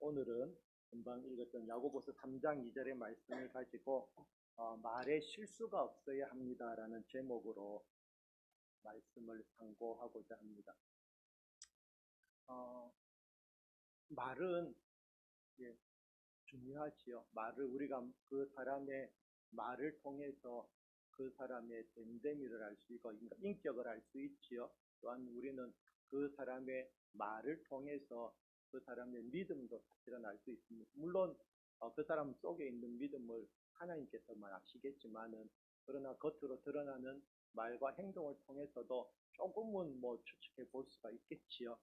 오늘은 금방 읽었던 야고보서 3장 2절의 말씀을 가지고 말에 실수가 없어야 합니다라는 제목으로 말씀을 상고하고자 합니다. 말은 중요하지요. 말을 우리가 그 사람의 말을 통해서 그 사람의 됨됨이를 알 수 있고 인격을 알 수 있지요. 또한 우리는 그 사람의 말을 통해서 그 사람의 믿음도 사실은 알 수 있습니다. 물론 그 사람 속에 있는 믿음을 하나님께서만 아시겠지만은, 그러나 겉으로 드러나는 말과 행동을 통해서도 조금은 추측해 볼 수가 있겠지요.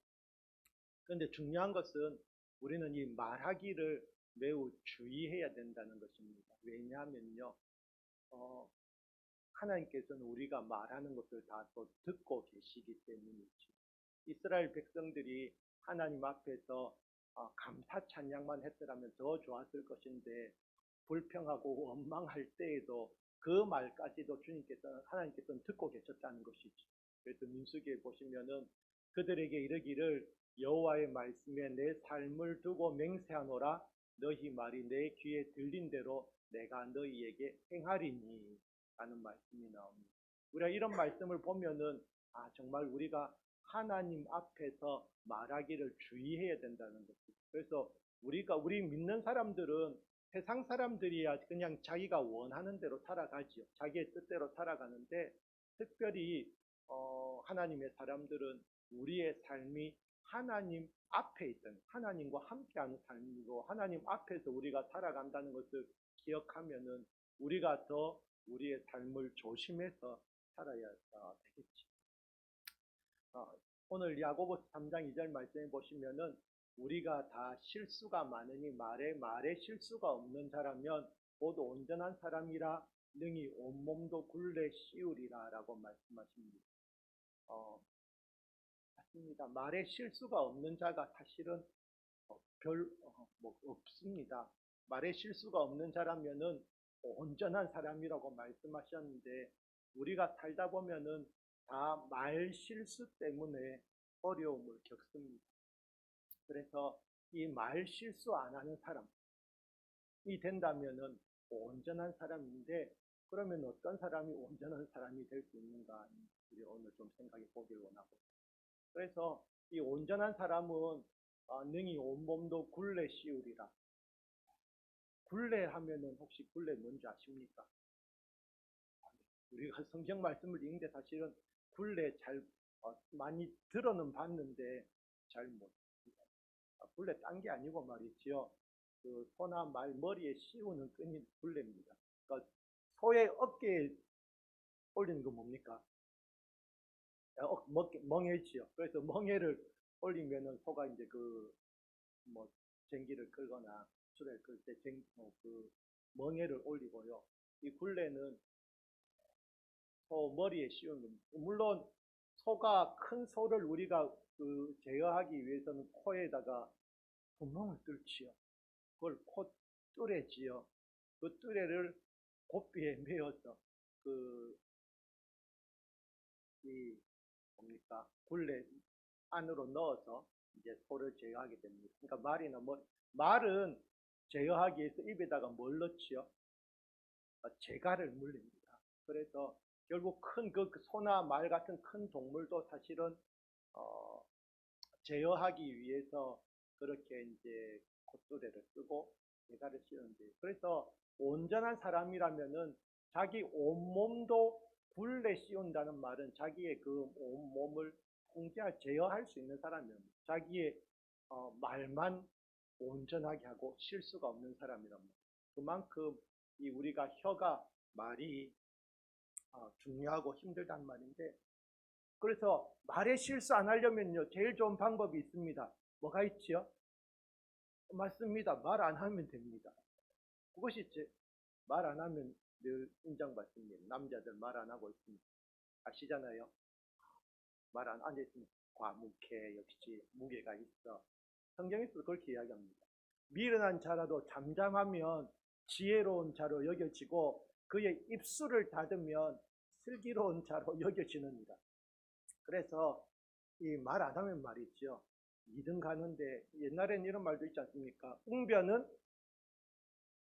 그런데 중요한 것은 우리는 이 말하기를 매우 주의해야 된다는 것입니다. 왜냐하면요, 하나님께서는 우리가 말하는 것을 다 또 듣고 계시기 때문이죠. 이스라엘 백성들이 하나님 앞에서 감사 찬양만 했더라면 더 좋았을 것인데, 불평하고 원망할 때에도 그 말까지도 하나님께서는 듣고 계셨다는 것이죠. 그래서 민수기에 보시면은 그들에게 이르기를 여호와의 말씀에 내 삶을 두고 맹세하노라. 너희 말이 내 귀에 들린 대로 내가 너희에게 행하리니 라는 말씀이 나옵니다. 우리가 이런 말씀을 보면은 정말 우리가 하나님 앞에서 말하기를 주의해야 된다는 것이죠. 그래서 우리 믿는 사람들은 세상 사람들이야 그냥 자기가 원하는 대로 살아가지요. 자기의 뜻대로 살아가는데, 특별히 하나님의 사람들은 우리의 삶이 하나님 앞에 있던, 하나님과 함께하는 삶이고 하나님 앞에서 우리가 살아간다는 것을 기억하면은 우리가 더 우리의 삶을 조심해서 살아야 되겠지. 오늘 야고보서 3장 2절 말씀에 보시면은 우리가 다 실수가 많으니 말에 실수가 없는 자라면 곧 온전한 사람이라 능히 온몸도 굴레 씌우리라 라고 말씀하십니다. 맞습니다. 말에 실수가 없는 자가 사실은 없습니다. 말에 실수가 없는 자라면은 온전한 사람이라고 말씀하셨는데, 우리가 살다 보면은 다 말 실수 때문에 어려움을 겪습니다. 그래서 이 말 실수 안 하는 사람이 된다면은 온전한 사람인데, 그러면 어떤 사람이 온전한 사람이 될 수 있는가, 우리 오늘 좀 생각해 보길 원하고, 그래서 이 온전한 사람은 능히 온몸도 굴레 씌우리라. 굴레 하면은 혹시 굴레 뭔지 아십니까? 우리가 성경 말씀을 읽는데 사실은 굴레 잘 많이 들어는 봤는데 잘 못. 굴레 딴 게 아니고 말이지요. 그 소나 말 머리에 씌우는 끈이 굴레입니다. 그러니까 소의 어깨에 올리는 거 뭡니까? 멍에지요. 그래서 멍에를 올리면은 소가 이제 쟁기를 끌거나 수레를 끌 때 그 멍에를 올리고요. 이 굴레는 소 머리에 씌우는 겁니다. 물론 큰 소를 우리가 제어하기 위해서는 코에다가 구멍을 뚫지요. 그걸 뚫에지요. 그 뚫에를 고삐에 메어서 굴레 안으로 넣어서 이제 소를 제어하게 됩니다. 그러니까 말은 제어하기 위해서 입에다가 뭘 넣지요? 재갈을 물립니다. 그래서 결국 큰 소나 말 같은 큰 동물도 사실은 제어하기 위해서 그렇게 이제 콧뚜레를 쓰고 재갈을 씌우는데, 그래서 온전한 사람이라면은 자기 온몸도 굴레 씌운다는 말은 자기의 그 온몸을 제어할 수 있는 사람입니다. 자기의 말만 온전하게 하고 실수가 없는 사람이랍니다. 그만큼 우리가 말이 중요하고 힘들단 말인데, 그래서 말에 실수 안 하려면요, 제일 좋은 방법이 있습니다. 뭐가 있지요? 맞습니다. 말 안 하면 됩니다. 그것이 말 안 하면 늘 인정받습니다. 남자들 말 안 하고 있습니다. 아시잖아요. 말 안 앉아있으면 과묵해, 역시 무게가 있어. 성경에서도 그렇게 이야기합니다. 미련한 자라도 잠잠하면 지혜로운 자로 여겨지고 그의 입술을 닫으면 슬기로운 자로 여겨지느니라. 그래서 이 말 안 하면 말이죠, 2등 가는데 옛날에는 이런 말도 있지 않습니까?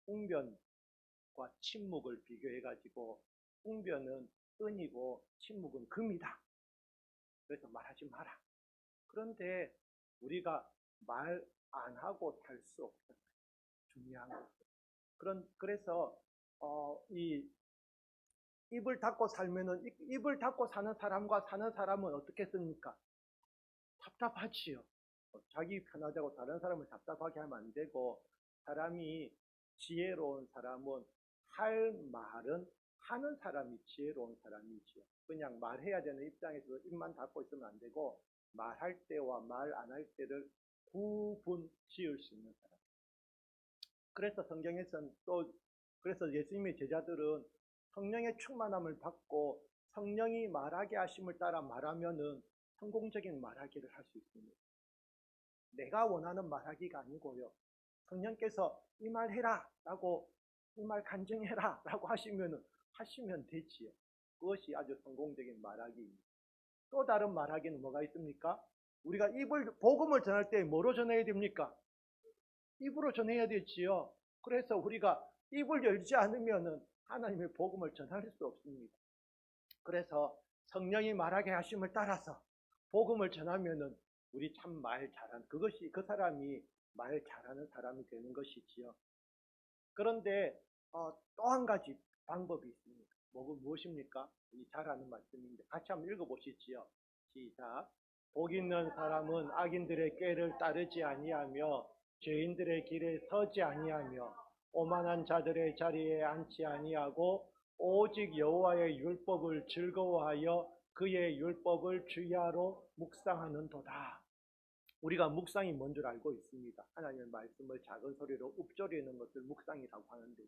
웅변과 침묵을 비교해가지고 웅변은 은이고 침묵은 금이다. 그래서 말하지 마라. 그런데 우리가 말 안 하고 살 수 없어요. 중요한 것은. 그래서 이 입을 닫고 살면은 입을 닫고 사는 사람과 사는 사람은 어떻게 씁니까? 답답하지요. 자기 편하자고 다른 사람을 답답하게 하면 안 되고, 사람이 지혜로운 사람은 할 말은 하는 사람이 지혜로운 사람이지요. 그냥 말해야 되는 입장에서 입만 닫고 있으면 안 되고, 말할 때와 말 안 할 때를 구분 지을 수 있는 사람. 그래서 성경에서는 그래서 예수님의 제자들은 성령의 충만함을 받고 성령이 말하게 하심을 따라 말하면은 성공적인 말하기를 할 수 있습니다. 내가 원하는 말하기가 아니고요. 성령께서 이 말 해라 라고, 이 말 간증해라 라고 하시면 되지요. 그것이 아주 성공적인 말하기입니다. 또 다른 말하기는 뭐가 있습니까? 우리가 복음을 전할 때 뭐로 전해야 됩니까? 입으로 전해야 되지요. 그래서 우리가 입을 열지 않으면은 하나님의 복음을 전할 수 없습니다. 그래서 성령이 말하게 하심을 따라서 복음을 전하면은 우리 참 말 잘하는, 그것이 그 사람이 말 잘하는 사람이 되는 것이지요. 그런데 또 한 가지 방법이 있습니다. 무엇입니까? 잘 아는 말씀인데 같이 한번 읽어보시지요. 시작. 복 있는 사람은 악인들의 꾀를 따르지 아니하며 죄인들의 길에 서지 아니하며 오만한 자들의 자리에 앉지 아니하고 오직 여호와의 율법을 즐거워하여 그의 율법을 주야로 묵상하는도다. 우리가 묵상이 뭔 줄 알고 있습니다. 하나님의 말씀을 작은 소리로 읊조리는 것을 묵상이라고 하는데,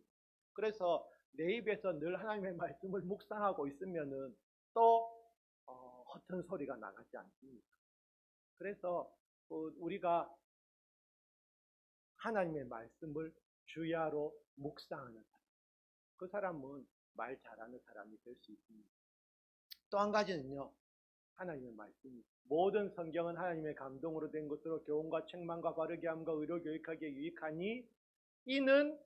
그래서 내 입에서 늘 하나님의 말씀을 묵상하고 있으면은 또 허튼 소리가 나가지 않습니다. 그래서 우리가 하나님의 말씀을 주야로 묵상하는 사람, 그 사람은 말 잘하는 사람이 될 수 있습니다. 또 한 가지는요, 하나님의 말씀입니다. 모든 성경은 하나님의 감동으로 된 것으로 교훈과 책망과 바르게 함과 의로 교육하기에 유익하니 이는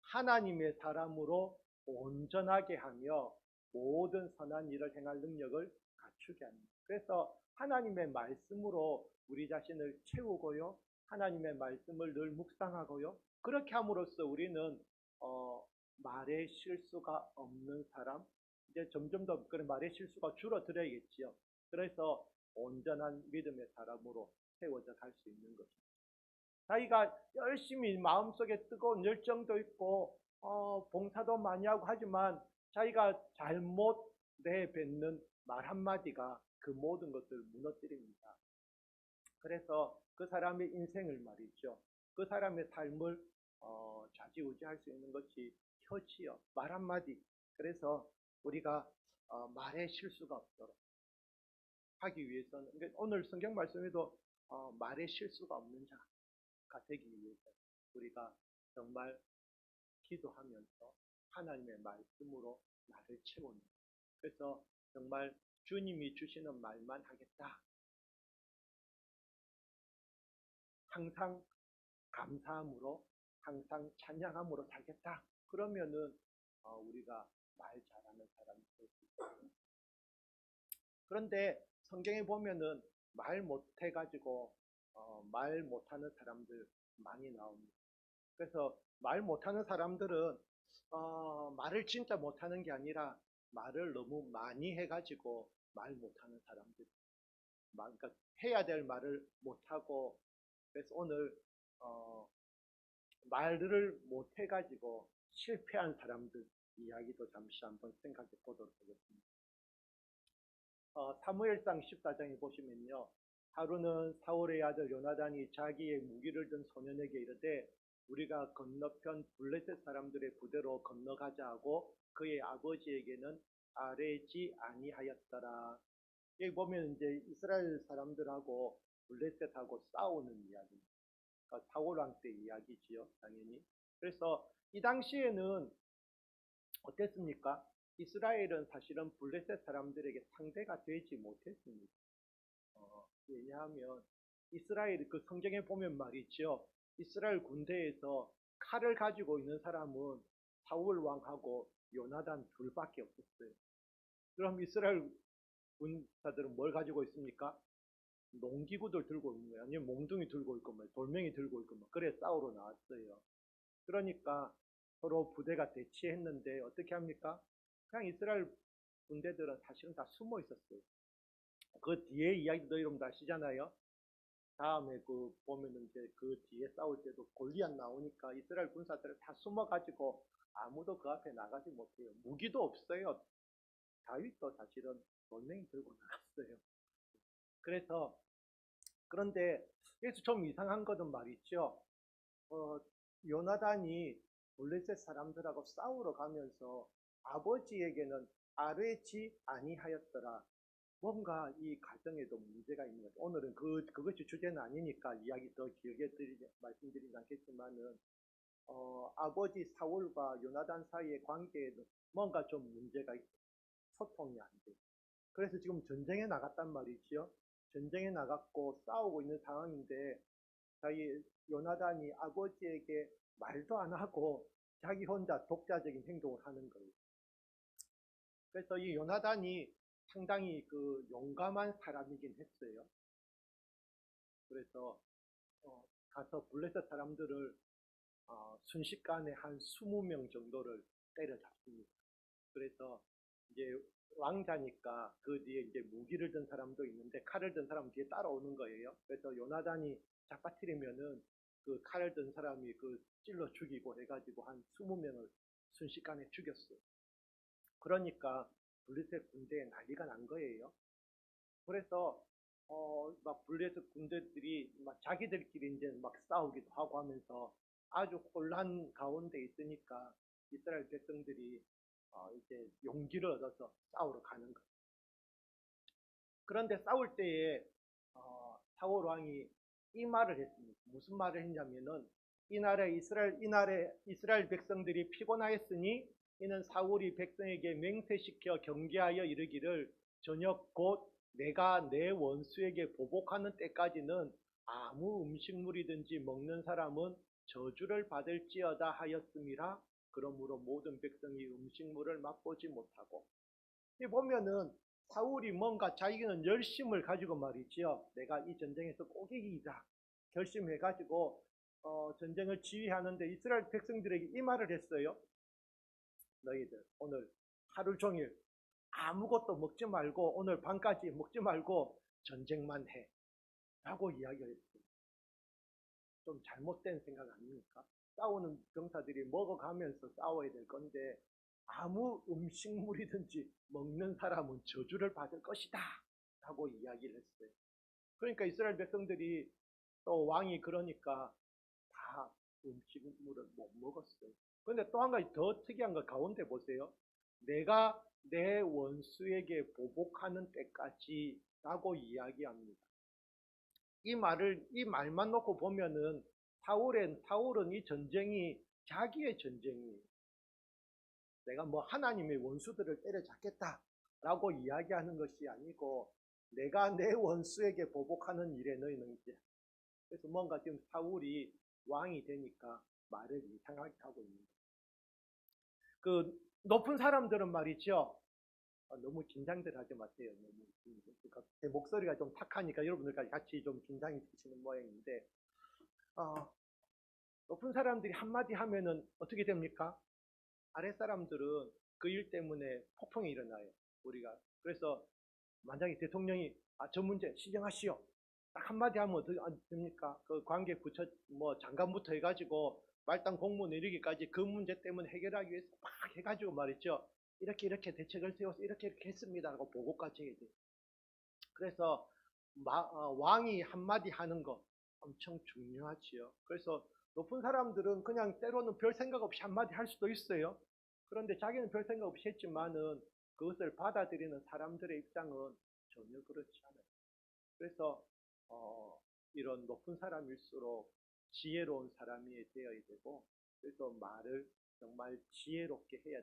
하나님의 사람으로 온전하게 하며 모든 선한 일을 행할 능력을 갖추게 합니다. 그래서 하나님의 말씀으로 우리 자신을 채우고요, 하나님의 말씀을 늘 묵상하고요, 그렇게 함으로써 우리는 말의 실수가 없는 사람, 이제 점점 더 그런 말의 실수가 줄어들어야겠지요. 그래서 온전한 믿음의 사람으로 세워져 갈 수 있는 것입니다. 자기가 열심히 마음속에 뜨거운 열정도 있고 봉사도 많이 하고 하지만 자기가 잘못 내뱉는 말 한마디가 그 모든 것을 무너뜨립니다. 그래서 그 사람의 인생을 말이죠, 그 사람의 삶을 좌지우지할 수 있는 것이 혀지요, 말 한마디. 그래서 우리가 말에 실수가 없도록 하기 위해서는, 오늘 성경 말씀에도 말에 실수가 없는 자가 되기 위해서 우리가 정말 기도하면서 하나님의 말씀으로 나를 채우는, 그래서 정말 주님이 주시는 말만 하겠다, 항상 감사함으로 항상 찬양함으로 살겠다, 그러면은 우리가 말 잘하는 사람이 될 수 있습니다. 그런데 성경에 보면은 말 못해가지고 말 못하는 사람들 많이 나옵니다. 그래서 말 못하는 사람들은 말을 진짜 못하는 게 아니라 말을 너무 많이 해가지고 말 못하는 사람들, 그러니까 해야 될 말을 못하고, 그래서 오늘 말을 못해가지고 실패한 사람들 이야기도 잠시 한번 생각해 보도록 하겠습니다. 사무엘상 14장에 보시면요, 하루는 사울의 아들 요나단이 자기의 무기를 든 소년에게 이르되 우리가 건너편 블레셋 사람들의 부대로 건너가자 하고 그의 아버지에게는 아뢰지 아니하였더라. 여기 보면 이제 이스라엘 사람들하고 블레셋하고 싸우는 이야기입니다. 그러니까 사울왕 때 이야기지요, 당연히. 그래서 이 당시에는 어땠습니까? 이스라엘은 사실은 블레셋 사람들에게 상대가 되지 못했습니다. 왜냐하면 이스라엘 그 성경에 보면 말이죠. 이스라엘 군대에서 칼을 가지고 있는 사람은 사울 왕하고 요나단 둘밖에 없었어요. 그럼 이스라엘 군사들은 뭘 가지고 있습니까? 농기구들 들고 있는 거예요. 아니면 몽둥이 들고 있고, 뭐 돌멩이 들고 있고, 뭐 그래 싸우러 나왔어요. 그러니까 서로 부대가 대치했는데 어떻게 합니까? 그냥 이스라엘 군대들은 사실은 다 숨어 있었어요. 그 뒤에 이야기도 여러분도 아시잖아요. 다음에 그 보면은 이제 그 뒤에 싸울 때도 골리앗 나오니까 이스라엘 군사들은 다 숨어가지고 아무도 그 앞에 나가지 못해요. 무기도 없어요. 다윗도 사실은 돌멩이 들고 나갔어요. 그래서 그런데 여기서 좀 이상한 것은 말이죠. 어, 요나단이 블레셋 사람들하고 싸우러 가면서 아버지에게는 아뢰지 아니하였더라. 뭔가 이 가정에도 문제가 있는 거죠. 오늘은 그것이 주제는 아니니까 이야기 더 길게 말씀드리지 않겠지만은, 아버지 사울과 요나단 사이의 관계에도 뭔가 좀 문제가 있어. 소통이 안 돼. 그래서 지금 전쟁에 나갔단 말이지요. 전쟁에 나갔고 싸우고 있는 상황인데, 자기 요나단이 아버지에게 말도 안 하고 자기 혼자 독자적인 행동을 하는 거예요. 그래서 이 요나단이 상당히 그 용감한 사람이긴 했어요. 그래서 가서 블레셋 사람들을 순식간에 한 20명 정도를 때려잡습니다. 그래서 이제 왕자니까 그 뒤에 이제 무기를 든 사람도 있는데 칼을 든 사람 뒤에 따라오는 거예요. 그래서 요나단이 잡아뜨리면은 그 칼을 든 사람이 그 찔러 죽이고 해가지고 한 20명을 순식간에 죽였어요. 그러니까 블레셋 군대에 난리가 난 거예요. 그래서 막 블레셋 군대들이 막 자기들끼리 이제 막 싸우기도 하고 하면서 아주 혼란 가운데 있으니까 이스라엘 백성들이 이제 용기를 얻어서 싸우러 가는 거예요. 그런데 싸울 때에 사울 왕이 이 말을 했습니다. 무슨 말을 했냐면은 이날에 이스라엘 백성들이 피곤하였으니 이는 사울이 백성에게 맹세시켜 경계하여 이르기를 저녁 곧 내가 내 원수에게 보복하는 때까지는 아무 음식물이든지 먹는 사람은 저주를 받을지어다 하였음이라. 그러므로 모든 백성이 음식물을 맛보지 못하고. 이 보면은 사울이 뭔가 자기는 열심을 가지고 말이지요. 내가 이 전쟁에서 꼭 이기자 결심해가지고 전쟁을 지휘하는데 이스라엘 백성들에게 이 말을 했어요. 너희들 오늘 하루 종일 아무것도 먹지 말고 오늘 밤까지 먹지 말고 전쟁만 해 라고 이야기를 했어요. 좀 잘못된 생각 아닙니까? 싸우는 병사들이 먹어가면서 싸워야 될 건데 아무 음식물이든지 먹는 사람은 저주를 받을 것이다 라고 이야기를 했어요. 그러니까 이스라엘 백성들이 또 왕이 그러니까 다 음식물을 못 먹었어요. 그런데 또 한 가지 더 특이한 거 가운데 보세요. 내가 내 원수에게 보복하는 때까지 라고 이야기합니다. 이 말만 놓고 보면은 사울은 이 전쟁이 자기의 전쟁이에요. 내가 뭐 하나님의 원수들을 때려잡겠다라고 이야기하는 것이 아니고 내가 내 원수에게 보복하는 일에 너희는 이제 그래서 뭔가 지금 사울이 왕이 되니까 말을 이상하게 하고 있는 거예요. 그 높은 사람들은 말이죠. 너무 긴장들 하지 마세요. 제 목소리가 좀 탁하니까 여러분들까지 같이 좀 긴장이 되시는 모양인데 높은 사람들이 한마디 하면은 어떻게 됩니까? 아랫 사람들은 그 일 때문에 폭풍이 일어나요. 우리가 그래서 만약에 대통령이 저 문제 시정하시오. 딱 한마디 하면 어떻게 됩니까? 그 관계 부처 뭐 장관부터 해가지고 말단 공무 내리기까지 그 문제 때문에 해결하기 위해서 막 해가지고 말이죠. 이렇게 대책을 세워서 이렇게 했습니다라고 보고까지 해야 돼요. 그래서 왕이 한마디 하는 거 엄청 중요하지요. 그래서 높은 사람들은 그냥 때로는 별 생각 없이 한마디 할 수도 있어요. 그런데 자기는 별 생각 없이 했지만은 그것을 받아들이는 사람들의 입장은 전혀 그렇지 않아요. 그래서 이런 높은 사람일수록 지혜로운 사람이 되어야 되고 그래서 말을 정말 지혜롭게 해야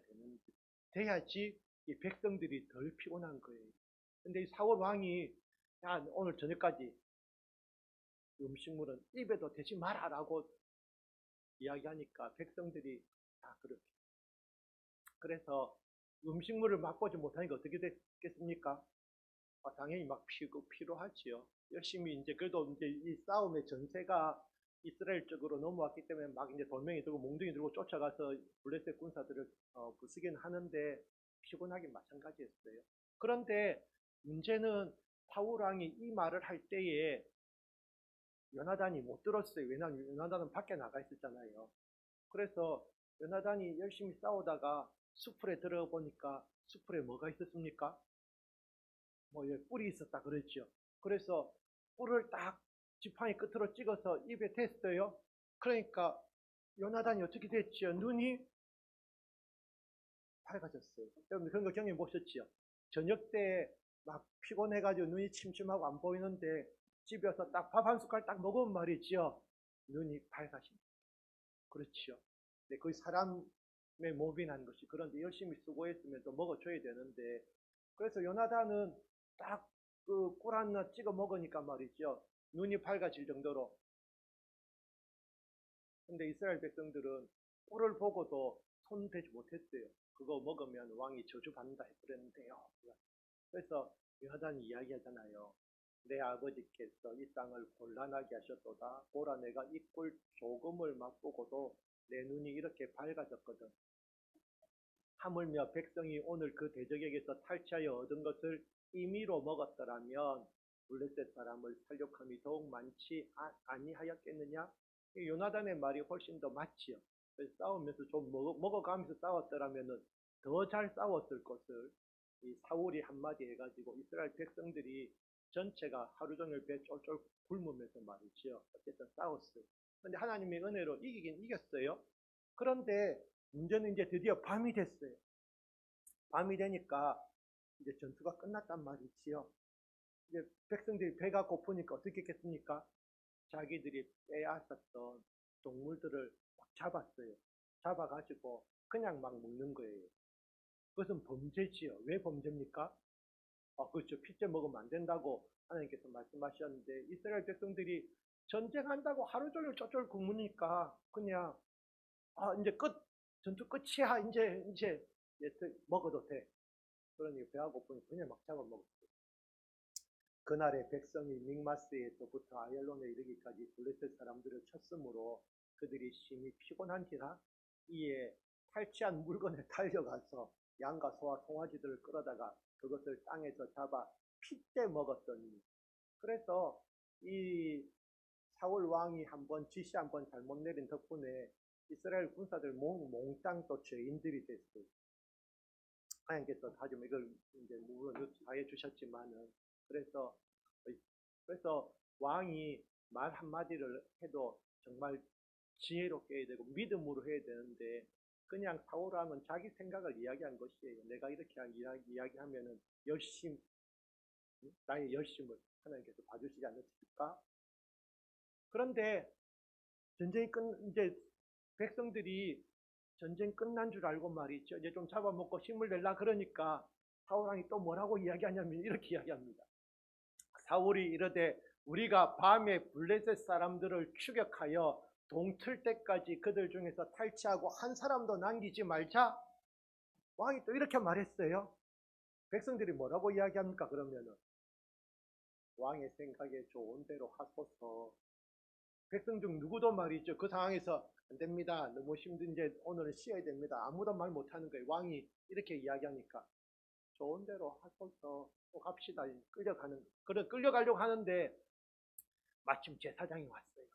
돼야지 이 백성들이 덜 피곤한 거예요. 근데 이 사울 왕이 야 오늘 저녁까지 음식물은 입에도 대지 마라라고 이야기하니까 백성들이 다 그렇게. 그래서 음식물을 맛보지 못하니까 어떻게 됐겠습니까? 당연히 막 피로하지요. 열심히 이제 그래도 이제 이 싸움의 전세가 이스라엘 쪽으로 넘어왔기 때문에 막 이제 돌멩이 들고 몽둥이 들고 쫓아가서 블레셋 군사들을 부수긴 하는데 피곤하긴 마찬가지였어요. 그런데 문제는 사울 왕이 이 말을 할 때에 요나단이 못 들었어요. 왜냐하면 요나단은 밖에 나가 있었잖아요. 그래서 요나단이 열심히 싸우다가 숲풀에 들어보니까 숲풀에 뭐가 있었습니까? 뿔이 있었다 그랬죠. 그래서 뿔을 딱 지팡이 끝으로 찍어서 입에 댔어요. 그러니까 요나단이 어떻게 됐죠? 눈이 밝아졌어요. 여러분 그런 거 경험해 보셨죠? 저녁 때 막 피곤해가지고 눈이 침침하고 안 보이는데 집에 와서 딱 밥 한 숟갈 딱 먹으면 말이죠. 눈이 밝아집니다. 그렇죠. 네, 거의 사람의 몸이라는 것이 그런데 열심히 수고했으면 또 먹어줘야 되는데 그래서 요나단은 딱 그 꿀 하나 찍어 먹으니까 말이죠. 눈이 밝아질 정도로. 근데 이스라엘 백성들은 꿀을 보고도 손대지 못했어요. 그거 먹으면 왕이 저주받는다 했더랬는데요. 그래서 요나단이 이야기하잖아요. 내 아버지께서 이 땅을 곤란하게 하셨도다. 보라 내가 이 꿀 조금을 맛보고도 내 눈이 이렇게 밝아졌거든. 하물며 백성이 오늘 그 대적에게서 탈취하여 얻은 것을 임의로 먹었더라면 블레셋 사람을 살육함이 더욱 많지 아니하였겠느냐? 요나단의 말이 훨씬 더 맞지요. 그래서 싸우면서 좀 먹어가면서 싸웠더라면 더 잘 싸웠을 것을 이 사울이 한마디 해가지고 이스라엘 백성들이 전체가 하루 종일 배 쫄쫄 굶으면서 말이죠. 어쨌든 싸웠어요. 근데 하나님의 은혜로 이기긴 이겼어요. 그런데 문제는 이제 드디어 밤이 됐어요. 밤이 되니까 이제 전투가 끝났단 말이지요. 이제 백성들이 배가 고프니까 어떻게 했겠습니까? 자기들이 빼앗았던 동물들을 막 잡았어요. 잡아가지고 그냥 막 먹는 거예요. 그것은 범죄지요. 왜 범죄입니까? 그렇죠. 피째 먹으면 안 된다고 하나님께서 말씀하셨는데 이스라엘 백성들이 전쟁한다고 하루 종일 쫄쫄 굶으니까 그냥 이제 전투 끝이야. 이제 먹어도 돼. 그러니 배가 고프니 그냥 막 잡아먹었어요. 그날의 백성이 믹마스에서부터 아얄론에 이르기까지 블레셋 사람들을 쳤으므로 그들이 심히 피곤한지라 이에 탈취한 물건에 달려가서 양과 소와 송아지들을 끌어다가 그것을 땅에서 잡아 핏대 먹었더니. 그래서 이 사울 왕이 한번 지시 한번 잘못 내린 덕분에 이스라엘 군사들 몽땅 또 죄인들이 됐어요. 하나님께서 하지만 이걸 이제 물론 다해 주셨지만은 그래서 왕이 말 한마디를 해도 정말 지혜롭게 해야 되고 믿음으로 해야 되는데 그냥 사울하면 자기 생각을 이야기한 것이에요. 내가 이렇게 이야기하면은 나의 열심을 하나님께서 봐주시지 않으실까? 그런데 이제 백성들이 전쟁 끝난 줄 알고 말이죠. 이제 좀 잡아먹고 힘을 내려 그러니까 사울왕이 또 뭐라고 이야기하냐면 이렇게 이야기합니다. 사울이 이르되 우리가 밤에 블레셋 사람들을 추격하여 동틀 때까지 그들 중에서 탈취하고 한 사람도 남기지 말자. 왕이 또 이렇게 말했어요. 백성들이 뭐라고 이야기합니까? 그러면은 왕의 생각에 좋은 대로 하소서. 백성 중 누구도 말이죠. 그 상황에서 안 됩니다. 너무 힘든데 오늘은 쉬어야 됩니다. 아무도 말 못하는 거예요. 왕이 이렇게 이야기하니까 좋은 대로 하소서. 또 갑시다. 끌려가려고 하는데 마침 제사장이 왔어요.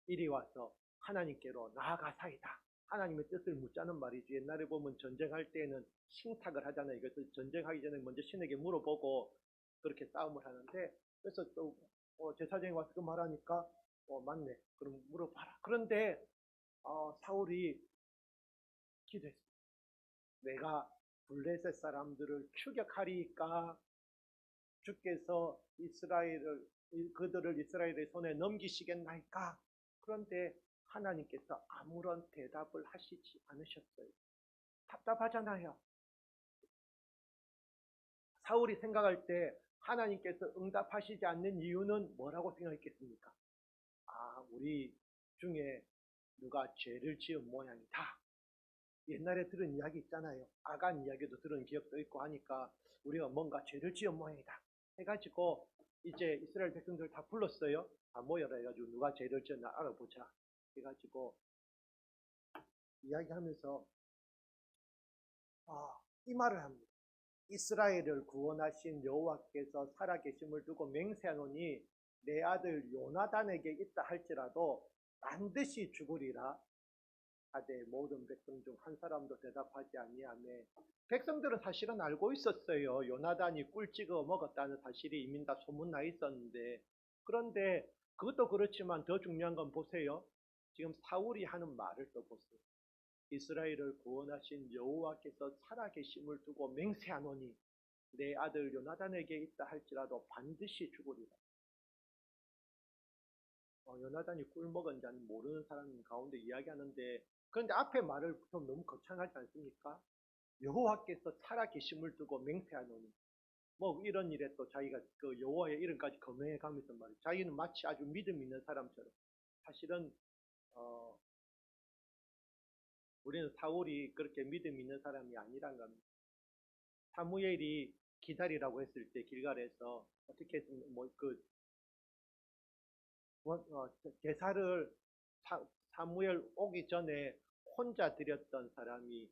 이리 와서 하나님께로 나아가사이다. 하나님의 뜻을 묻자는 말이죠. 옛날에 보면 전쟁할 때는 신탁을 하잖아요. 그래서 전쟁하기 전에 먼저 신에게 물어보고 그렇게 싸움을 하는데 그래서 또 제사장이 와서 그 말하니까 맞네. 그럼 물어봐라. 그런데 사울이 기도했어요. 내가 블레셋 사람들을 추격하리까 주께서 그들을 이스라엘의 손에 넘기시겠나이까? 그런데 하나님께서 아무런 대답을 하시지 않으셨어요. 답답하잖아요. 사울이 생각할 때 하나님께서 응답하시지 않는 이유는 뭐라고 생각했겠습니까? 우리 중에 누가 죄를 지은 모양이다. 옛날에 들은 이야기 있잖아요. 아간 이야기도 들은 기억도 있고 하니까 우리가 뭔가 죄를 지은 모양이다. 해가지고 이제 이스라엘 백성들 다 불렀어요. 다 모여라 해가지고 누가 죄를 지었나 알아보자. 해가지고 이야기하면서 이 말을 합니다. 이스라엘을 구원하신 여호와께서 살아계심을 두고 맹세하노니 내 아들 요나단에게 있다 할지라도 반드시 죽으리라 하되 모든 백성 중 한 사람도 대답하지 아니하매 백성들은 사실은 알고 있었어요. 요나단이 꿀 찍어 먹었다는 사실이 이미 다 소문나 있었는데 그런데 그것도 그렇지만 더 중요한 건 보세요. 지금 사울이 하는 말을 또 보세요. 이스라엘을 구원하신 여호와께서 살아계심을 두고 맹세하노니 내 아들 요나단에게 있다 할지라도 반드시 죽으리라. 요나단이 꿀 먹은 자는 모르는 사람 가운데 이야기하는데 그런데 앞에 말을 좀 너무 거창하지 않습니까? 여호와께서 살아계심을 두고 맹세하노니 뭐 이런 일에 또 자기가 그 여호와의 이름까지 거명해 가면서 말이에요. 자기는 마치 아주 믿음 있는 사람처럼 사실은 우리는 사울이 그렇게 믿음 있는 사람이 아니란 겁니다. 사무엘이 기다리라고 했을 때 길갈에서 어떻게 했으면 제사를 사무엘 오기 전에 혼자 드렸던 사람이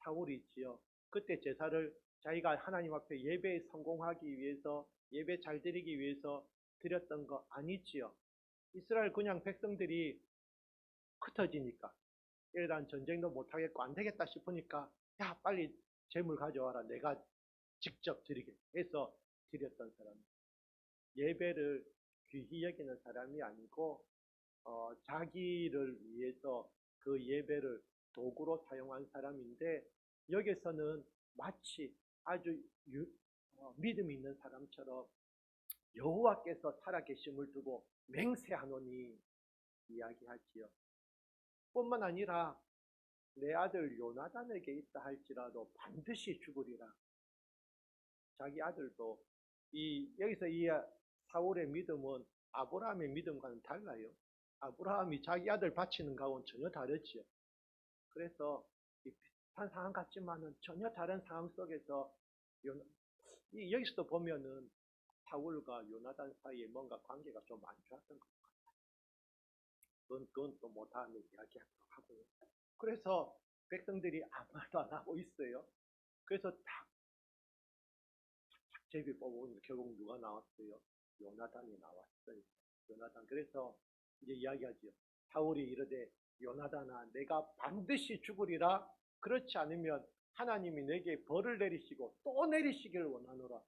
사울이지요. 그때 제사를 자기가 하나님 앞에 예배에 성공하기 위해서 예배 잘 드리기 위해서 드렸던 거 아니지요. 이스라엘 그냥 백성들이 흩어지니까 일단 전쟁도 못하겠고 안 되겠다 싶으니까 야 빨리 재물 가져와라 내가 직접 드리게 해서 드렸던 사람. 예배를 귀히 여기는 사람이 아니고 자기를 위해서 그 예배를 도구로 사용한 사람인데 여기서는 마치 아주 믿음 있는 사람처럼 여호와께서 살아계심을 두고 맹세하노니 이야기하지요. 뿐만 아니라 내 아들 요나단에게 있다 할지라도 반드시 죽으리라. 자기 아들도 여기서 이 사울의 믿음은 아브라함의 믿음과는 달라요. 아브라함이 자기 아들 바치는 가운데 전혀 다르지요. 그래서 비슷한 상황 같지만은 전혀 다른 상황 속에서 여기서도 보면은 사울과 요나단 사이에 뭔가 관계가 좀 안 좋았던 것 같아요. 그건 또 뭐 다음에 이야기하도록 하고요. 그래서 백성들이 아무 말도 안 하고 있어요. 그래서 딱 제비 뽑으면 결국 누가 나왔어요? 요나단이 나왔어요. 요나단. 그래서 이제 이야기하죠. 사울이 이르되 요나단아 내가 반드시 죽으리라. 그렇지 않으면 하나님이 내게 벌을 내리시고 또 내리시기를 원하노라.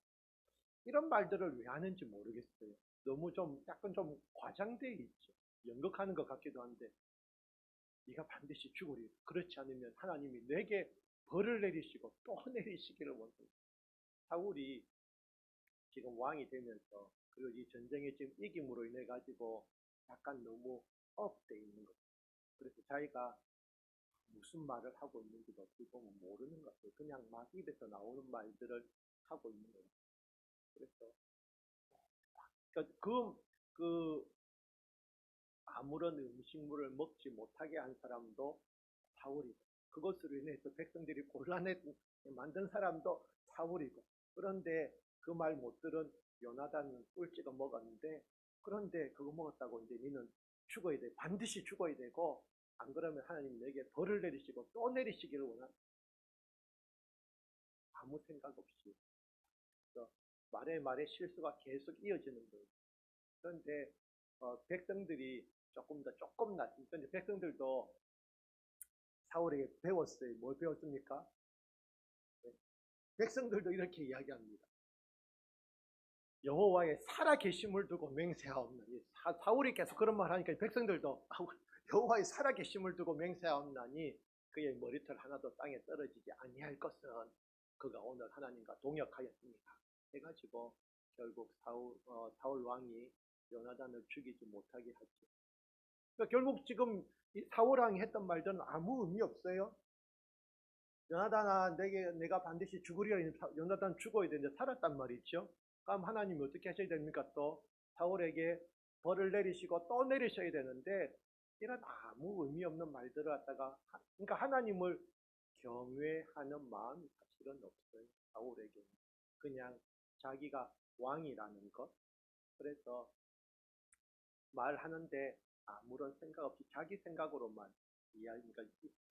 이런 말들을 왜 하는지 모르겠어요. 너무 약간 좀 과장되어 있죠. 연극하는 것 같기도 한데 네가 반드시 죽으리라. 그렇지 않으면 하나님이 내게 벌을 내리시고 또 내리시기를 원하노라. 사울이 지금 왕이 되면서 그리고 이 전쟁에 지금 이김으로 인해 가지고 약간 너무 업돼 있는 거죠. 그래서 자기가 무슨 말을 하고 있는지도 어떻게 보면 모르는 것 같아요. 그냥 막 입에서 나오는 말들을 하고 있는 거예요. 그래서 아무런 음식물을 먹지 못하게 한 사람도 사울이고 그것으로 인해서 백성들이 곤란해 만든 사람도 사울이고 그런데 그 말 못 들은 요나단은 꿀 찍어 먹었는데 그런데 그거 먹었다고 이제 니는 죽어야 돼. 반드시 죽어야 되고 안 그러면 하나님 내게 벌을 내리시고 또 내리시기를 원한다. 아무 생각 없이 말에 실수가 계속 이어지는 거예요. 그런데 백성들이 조금 낫습니다. 백성들도 사울에게 배웠어요. 뭘 배웠습니까? 백성들도 이렇게 이야기합니다. 여호와의 살아계심을 두고 맹세하옵나니 사울이 계속 그런 말 하니까 백성들도 여호와의 살아계심을 두고 맹세하옵나니 그의 머리털 하나도 땅에 떨어지지 아니할 것은 그가 오늘 하나님과 동역하였습니다. 해가지고 결국 사울 왕이 요나단을 죽이지 못하게 하죠. 그러니까 결국 지금 이 사울 왕이 했던 말들은 아무 의미 없어요. 요나단아 내가 반드시 죽으리라. 요나단 죽어야 되는데 살았단 말이죠. 그럼 하나님이 어떻게 하셔야 됩니까? 또 사울에게 벌을 내리시고 또 내리셔야 되는데 이런 아무 의미 없는 말들을 갖다가 그러니까 하나님을 경외하는 마음이 사실은 없어요. 사울에게 그냥 자기가 왕이라는 것. 그래서 말하는데 아무런 생각 없이 자기 생각으로만 이야기니까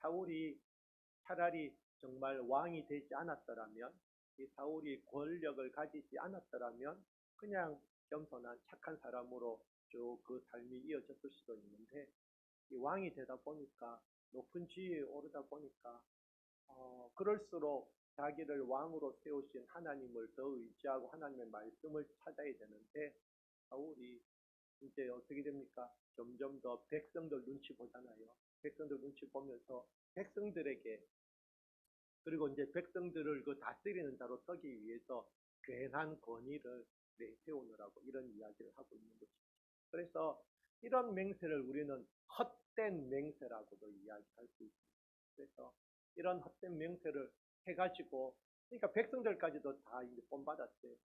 사울이 차라리 정말 왕이 되지 않았더라면 이 사울이 권력을 가지지 않았더라면 그냥 겸손한 착한 사람으로 쭉 그 삶이 이어졌을 수도 있는데 이 왕이 되다 보니까 높은 지위에 오르다 보니까 그럴수록 자기를 왕으로 세우신 하나님을 더 의지하고 하나님의 말씀을 찾아야 되는데 사울이 이제 어떻게 됩니까? 점점 더 백성들 눈치 보잖아요. 백성들 눈치 보면서 백성들에게 그리고 이제 백성들을 그 다스리는 자로 서기 위해서 괜한 권위를 내세우느라고 이런 이야기를 하고 있는 것이죠. 그래서 이런 맹세를 우리는 헛된 맹세라고도 이야기할 수 있습니다. 그래서 이런 헛된 맹세를 해가지고 그러니까 백성들까지도 다 이제 본받았어요.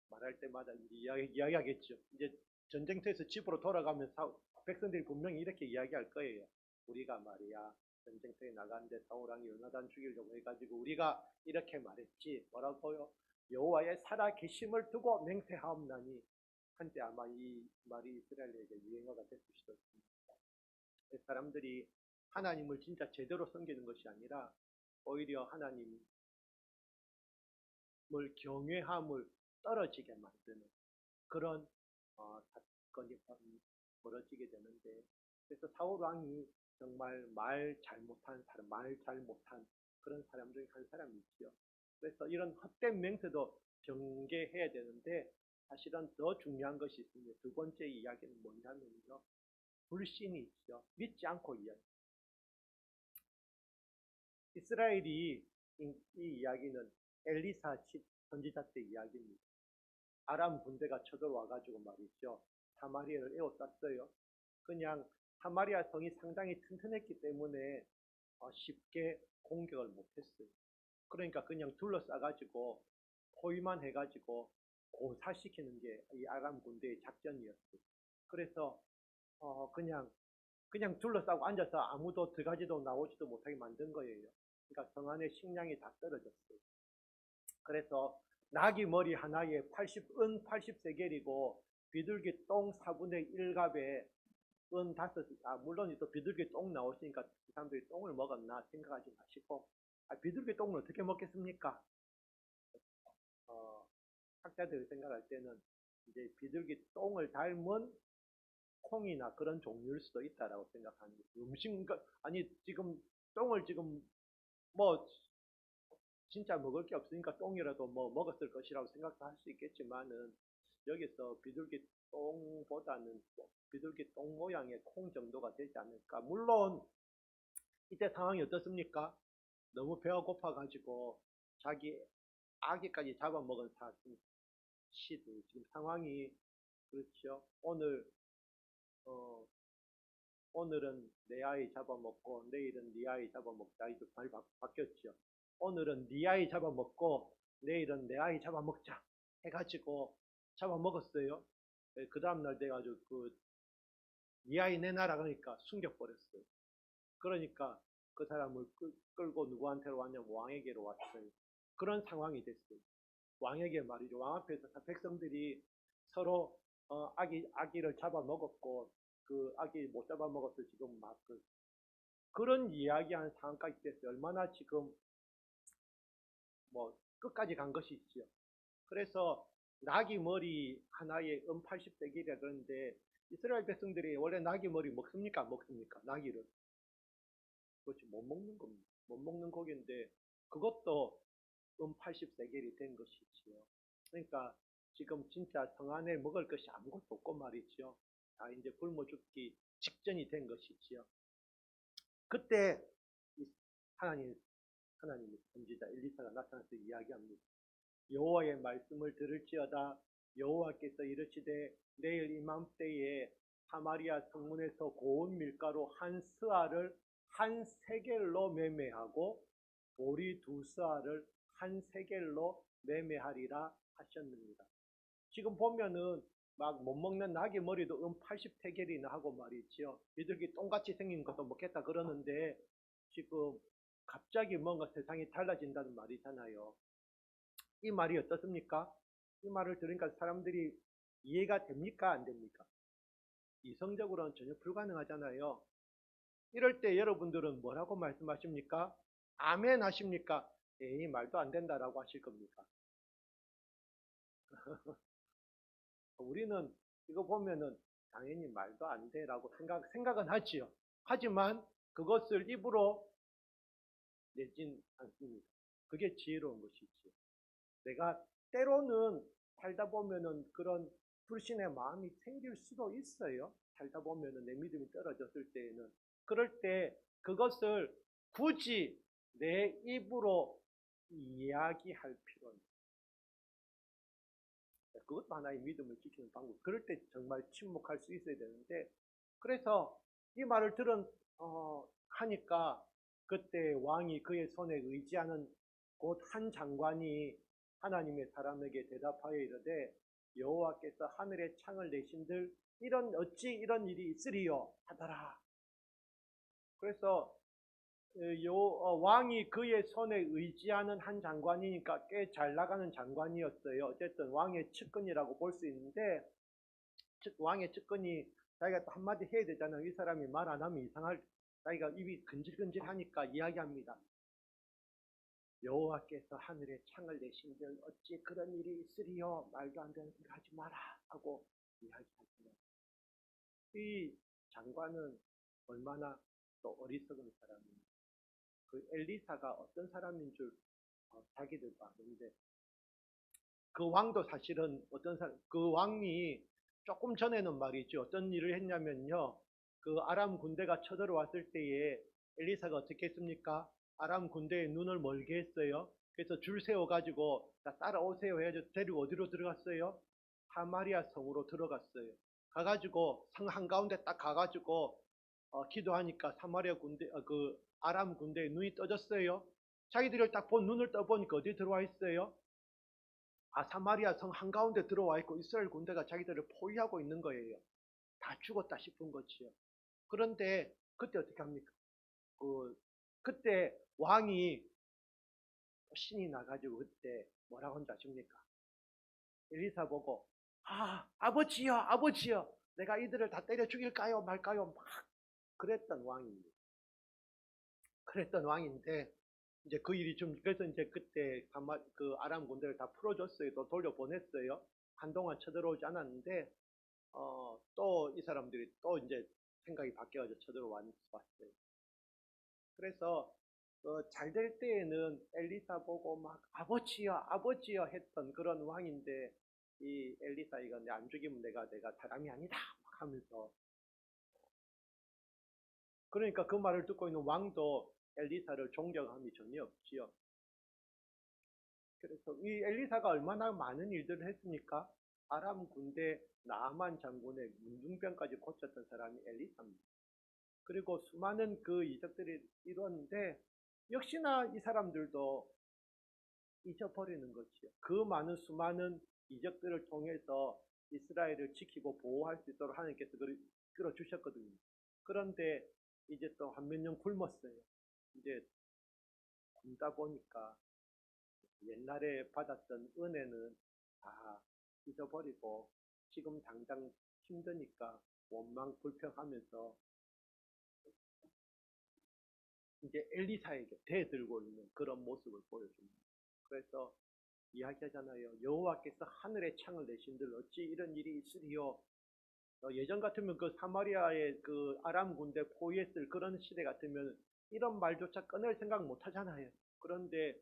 말할 때마다 이제 이야기하겠죠. 이제 전쟁터에서 집으로 돌아가면서 백성들이 분명히 이렇게 이야기할 거예요. 우리가 말이야 전쟁터에 나가는데 사울왕이 요나단 죽이려고 해가지고 우리가 이렇게 말했지. 뭐라고요? 여호와의 살아계심을 두고 맹세하옵나니 한때 아마 이 말이 이스라엘에게 유행어가 됐을 수도 있습니다. 사람들이 하나님을 진짜 제대로 섬기는 것이 아니라 오히려 하나님을 경외함을 떨어지게 만드는 그런 사건이 벌어지게 되는데 그래서 사울 왕이 정말 말 잘못한 사람, 말 잘못한 그런 사람 중에 한 사람이지요. 그래서 이런 헛된 맹세도 경계해야 되는데 사실은 더 중요한 것이 있습니다. 두 번째 이야기는 뭐냐면요. 불신이 있죠. 믿지 않고 이야기. 이스라엘이 이 이야기는 엘리사 선지자 때 이야기입니다. 아람 군대가 쳐들어와가지고 말이죠. 사마리아를 에워쌌어요. 그냥 사마리아 성이 상당히 튼튼했기 때문에 쉽게 공격을 못했어요. 그러니까 그냥 둘러싸가지고 포위만 해가지고 고사시키는 게 이 아람 군대의 작전이었어요. 그래서 그냥 둘러싸고 앉아서 아무도 들어가지도 나오지도 못하게 만든 거예요. 그러니까 성 안에 식량이 다 떨어졌어요. 그래서 나귀 머리 하나에 은 80세겔이고 비둘기 똥 4분의 1갑에 은 5, 물론 또 비둘기 똥 나오시니까 그 사람들이 똥을 먹었나 생각하지 마시고 비둘기 똥을 어떻게 먹겠습니까? 학자들이 생각할 때는 이제 비둘기 똥을 닮은 콩이나 그런 종류일 수도 있다라고 생각하는 거죠. 아니 지금 똥을 지금 뭐 진짜 먹을 게 없으니까 똥이라도 뭐 먹었을 것이라고 생각도 할 수 있겠지만은 여기서 비둘기 똥보다는 비둘기 똥 모양의 콩 정도가 되지 않을까. 물론 이때 상황이 어떻습니까? 너무 배가 고파가지고 자기 아기까지 잡아먹은 시도 지금 상황이 그렇죠. 오늘은 내 아이 잡아먹고 내일은 네 아이 잡아먹자. 이제 말 바뀌었죠. 오늘은 네 아이 잡아먹고 내일은 내 아이 잡아먹자 해가지고 잡아먹었어요. 그 다음날 돼가지고 네 아이 내놔라 그러니까 숨겨버렸어요. 그러니까 그 사람을 끌고 누구한테로 왔냐면 왕에게로 왔어요. 그런 상황이 됐어요. 왕에게 말이죠. 왕 앞에서 백성들이 서로 아기를 잡아먹었고 그 아기 못 잡아먹어서 지금 막 그런 이야기한 상황까지 됐어요. 얼마나 지금 뭐 끝까지 간 것이 있죠. 그래서 나귀 머리 하나에 80세겔이라 그러는데 이스라엘 백성들이 원래 나귀 머리 먹습니까? 먹습니까? 나귀를. 그렇지 못 먹는 겁니다. 못 먹는 고기인데 그것도 80세겔이 된 것이지요. 그러니까 지금 진짜 성 안에 먹을 것이 아무것도 없고 말이죠. 다 이제 굶어 죽기 직전이 된 것이지요. 그때 하나님의 선지자 엘리사가 나타나서 이야기합니다. 여호와의 말씀을 들을지어다 여호와께서 이르시되 내일 이맘때에 사마리아 성문에서 고운 밀가루 한 스아를 한 세겔로 매매하고 보리 2스아를 한 세겔로 매매하리라 하셨습니다. 지금 보면은 막 못 먹는 나귀 머리도 80태겔이나 하고 말이지요. 비둘기 똥같이 생긴 것도 먹겠다 그러는데 지금 갑자기 뭔가 세상이 달라진다는 말이잖아요. 이 말이 어떻습니까? 이 말을 들으니까 사람들이 이해가 됩니까? 안 됩니까? 이성적으로는 전혀 불가능하잖아요. 이럴 때 여러분들은 뭐라고 말씀하십니까? 아멘 하십니까? 에이, 말도 안 된다라고 하실 겁니까? 우리는 이거 보면은 당연히 말도 안 돼라고 생각은 하지요. 하지만 그것을 입으로 내진 않습니다. 그게 지혜로운 것이지. 내가 때로는 살다 보면은 그런 불신의 마음이 생길 수도 있어요. 살다 보면은 내 믿음이 떨어졌을 때에는. 그럴 때 그것을 굳이 내 입으로 이야기할 필요는 그것도 하나의 믿음을 지키는 방법. 그럴 때 정말 침묵할 수 있어야 되는데, 그래서 이 말을 하니까 그때 왕이 그의 손에 의지하는 곧 한 장관이 하나님의 사람에게 대답하여 이르되 여호와께서 하늘에 창을 내신들 어찌 이런 일이 있으리요 하더라. 그래서 왕이 그의 손에 의지하는 한 장관이니까 꽤 잘 나가는 장관이었어요. 어쨌든 왕의 측근이라고 볼 수 있는데, 왕의 측근이 자기가 또 한마디 해야 되잖아요. 이 사람이 말 안 하면 자기가 입이 근질근질하니까 이야기합니다. 여호와께서 하늘에 창을 내신들 어찌 그런 일이 있으리요? 말도 안 되는 소리 하지 마라 하고 이야기하지만, 이 장관은 얼마나 또 어리석은 사람입니다. 그 엘리사가 어떤 사람인 줄 자기들도 아는데, 그 왕도 사실은 그 왕이 조금 전에는 말이죠. 어떤 일을 했냐면요. 그 아람 군대가 쳐들어왔을 때에 엘리사가 어떻게 했습니까? 아람 군대의 눈을 멀게 했어요. 그래서 줄 세워가지고 따라오세요 해가지고 데리고 어디로 들어갔어요? 사마리아 성으로 들어갔어요. 가가지고 성 한가운데 딱 가가지고 기도하니까 사마리아 군대, 그 아람 군대의 눈이 떠졌어요. 자기들을 딱 눈을 떠보니까 어디 들어와 있어요? 사마리아 성 한가운데 들어와 있고 이스라엘 군대가 자기들을 포위하고 있는 거예요. 다 죽었다 싶은 거지요. 그런데 그때 어떻게 합니까? 그때 왕이 신이 나가지고 그때 뭐라고 한지 아십니까? 엘리사 보고 아버지여 아버지여 내가 이들을 다 때려 죽일까요 말까요? 막 그랬던 왕입니다. 그랬던 왕인데 이제 그 일이 그래서 이제 그때 그 아람 군대를 다 풀어줬어요. 또 돌려보냈어요. 한동안 쳐들어오지 않았는데 또 이 사람들이 또 이제 생각이 바뀌어서 쳐들어왔어요. 그래서 잘 될 때에는 엘리사 보고 막 아버지여 아버지여 했던 그런 왕인데, 이 엘리사 이거 안 죽이면 내가 사람이 아니다 막 하면서, 그러니까 그 말을 듣고 있는 왕도 엘리사를 존경함이 전혀 없지요. 그래서 이 엘리사가 얼마나 많은 일들을 했습니까? 아람 군대 나아만 장군의 문둥병까지 고쳤던 사람이 엘리사입니다. 그리고 수많은 그 이적들이 이루었는데 역시나 이 사람들도 잊어버리는 것이요. 그 많은 수많은 이적들을 통해서 이스라엘을 지키고 보호할 수 있도록 하나님께서 끌어주셨거든요. 그런데 이제 또 한 몇 년 굶었어요. 이제 굶다 보니까 옛날에 받았던 은혜는 다 잊어버리고 지금 당장 힘드니까 원망 불평하면서 이제 엘리사에게 대들고 있는 그런 모습을 보여줍니다. 그래서 이야기하잖아요. 여호와께서 하늘에 창을 내신들 어찌 이런 일이 있으리요. 예전 같으면 그 사마리아의 그 아람 군대 포위했을 그런 시대 같으면 이런 말조차 꺼낼 생각 못 하잖아요. 그런데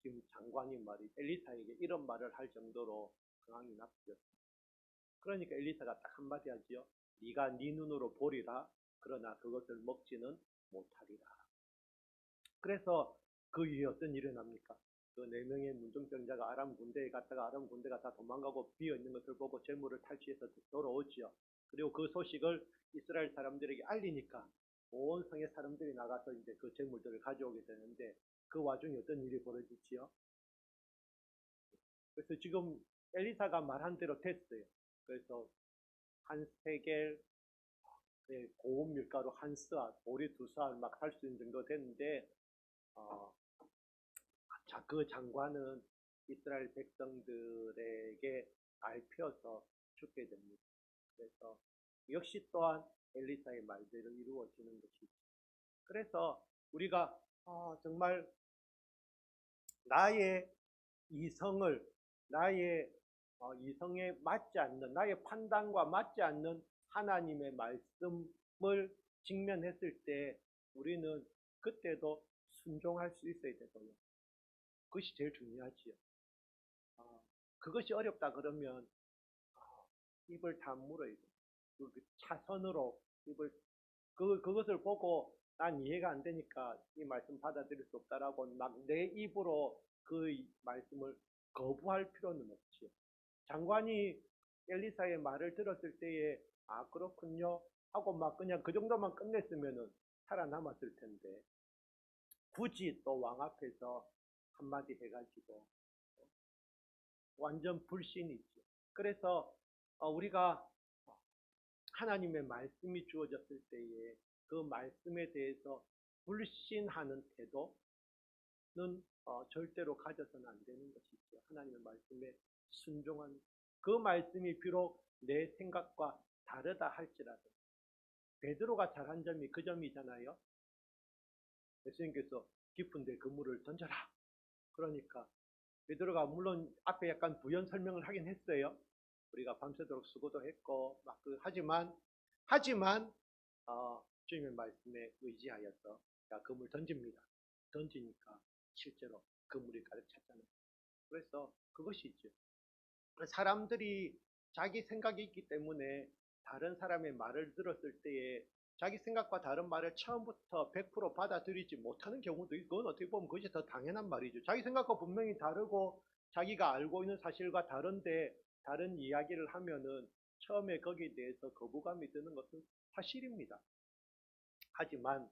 지금 장관이 엘리사에게 이런 말을 할 정도로 상황이 나쁘졌습니다. 그러니까 엘리사가 딱 한마디 하지요. 네가 네 눈으로 보리라. 그러나 그것을 먹지는 못하리라. 그래서 그 이후에 어떤 일이 납니까? 그 4명의 문둥병자가 아람 군대에 갔다가 아람 군대가 다 도망가고 비어있는 것을 보고 재물을 탈취해서 돌아오지요. 그리고 그 소식을 이스라엘 사람들에게 알리니까 온 성의 사람들이 나가서 이제 그 재물들을 가져오게 되는데, 그 와중에 어떤 일이 벌어지지요? 그래서 지금 엘리사가 말한 대로 됐어요. 그래서 한 세겔 고운 밀가루 한 스알, 보리 두 스알 막 살 수 있는 정도 됐는데 그 장관은 이스라엘 백성들에게 밟혀서 죽게 됩니다. 그래서 역시 또한 엘리사의 말대로 이루어지는 것이죠. 그래서 우리가 정말 나의 이성에 맞지 않는, 나의 판단과 맞지 않는 하나님의 말씀을 직면했을 때 우리는 그때도 순종할 수 있어야 되고요. 그것이 제일 중요하지요. 그것이 어렵다 그러면 입을 다물어야 돼요. 차선으로 그것을 보고 난 이해가 안 되니까 이 말씀 받아들일 수 없다라고 막 내 입으로 그 말씀을 거부할 필요는 없지요. 장관이 엘리사의 말을 들었을 때에 그렇군요 하고 막 그냥 그 정도만 끝냈으면은 살아남았을 텐데 굳이 또 왕 앞에서 한마디 해가지고 완전 불신이죠. 그래서 우리가 하나님의 말씀이 주어졌을 때에 그 말씀에 대해서 불신하는 태도는 절대로 가져서는 안 되는 것이죠. 하나님의 말씀에 순종하는 그 말씀이 비록 내 생각과 다르다 할지라도 베드로가 잘한 점이 그 점이잖아요. 예수님께서 깊은 데 그물을 던져라. 그러니까 베드로가 물론 앞에 약간 부연 설명을 하긴 했어요. 우리가 밤새도록 수고도 했고 막 하지만 주님의 말씀에 의지하여서 그물 던집니다. 던지니까 실제로 그물이 가득 찼잖아요. 그래서 그것이죠. 사람들이 자기 생각이 있기 때문에 다른 사람의 말을 들었을 때에 자기 생각과 다른 말을 처음부터 100% 받아들이지 못하는 경우도 있고, 그건 어떻게 보면 그것이 더 당연한 말이죠. 자기 생각과 분명히 다르고 자기가 알고 있는 사실과 다른데 다른 이야기를 하면은 처음에 거기에 대해서 거부감이 드는 것은 사실입니다. 하지만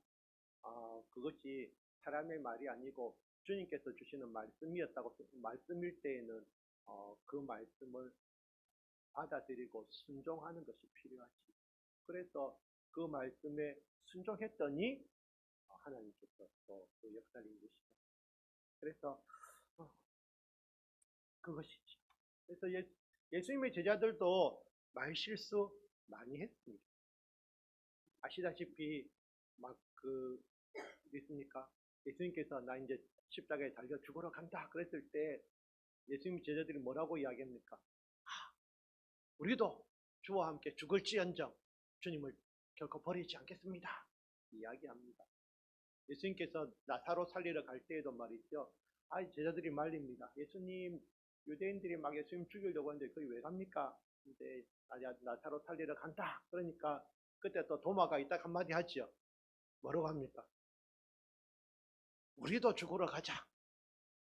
그것이 사람의 말이 아니고 주님께서 주시는 말씀일 때에는 그 말씀을 받아들이고 순종하는 것이 필요하지. 그래서 그 말씀에 순종했더니 하나님께서 또 그 역사를 이루시죠. 그래서 그것이죠. 그래서 예수님의 제자들도 말실수 많이 했습니다. 아시다시피 믿습니까? 예수님께서 나 이제 십자가에 달려 죽으러 간다 그랬을 때 예수님 제자들이 뭐라고 이야기합니까? 우리도 주와 함께 죽을지언정 주님을 결코 버리지 않겠습니다. 이야기합니다. 예수님께서 나사로 살리러 갈 때에도 말이죠. 제자들이 말립니다. 예수님, 유대인들이 막 예수님 죽이려고 하는데 거기 왜 갑니까? 근데 나사로 살리러 간다. 그러니까 그때 또 도마가 이딱 한마디 하지요. 뭐라고 합니까? 우리도 죽으러 가자.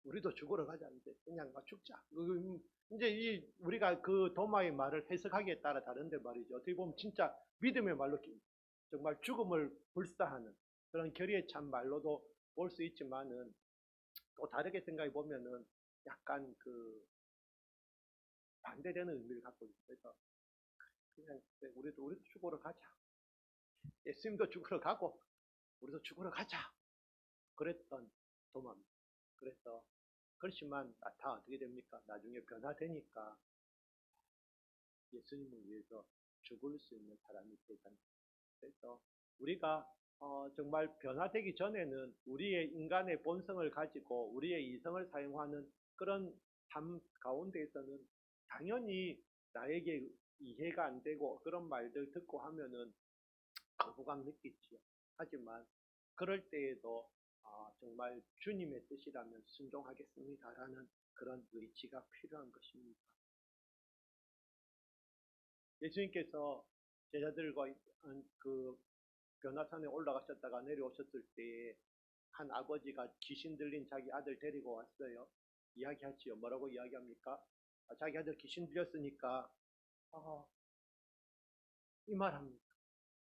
우리도 죽으러 가자. 이제 그냥 죽자. 이제 우리가 그 도마의 말을 해석하기에 따라 다른데 말이죠. 어떻게 보면 진짜 믿음의 말로 정말 죽음을 불사하는 그런 결의에 찬 말로도 볼 수 있지만은 또 다르게 생각해 보면은 약간 반대되는 의미를 갖고 있어요. 그래서 그냥 우리도 죽으러 가자. 예수님도 죽으러 가고 우리도 죽으러 가자. 그랬던 도마입니다. 그래서 그렇지만 다 어떻게 됩니까? 나중에 변화되니까 예수님을 위해서 죽을 수 있는 사람이 되잖아요. 그래서 우리가 정말 변화되기 전에는 우리의 인간의 본성을 가지고 우리의 이성을 사용하는 그런 삶 가운데에서는 당연히 나에게 이해가 안 되고 그런 말들 듣고 하면은 거부감 느끼지요. 하지만 그럴 때에도 정말 주님의 뜻이라면 순종하겠습니다라는 그런 의지가 필요한 것입니다. 예수님께서 제자들과 그 변화산에 올라가셨다가 내려오셨을 때에 한 아버지가 귀신 들린 자기 아들 데리고 왔어요. 이야기하지요. 뭐라고 이야기합니까? 자기 아들 귀신 들렸으니까 이 말합니다.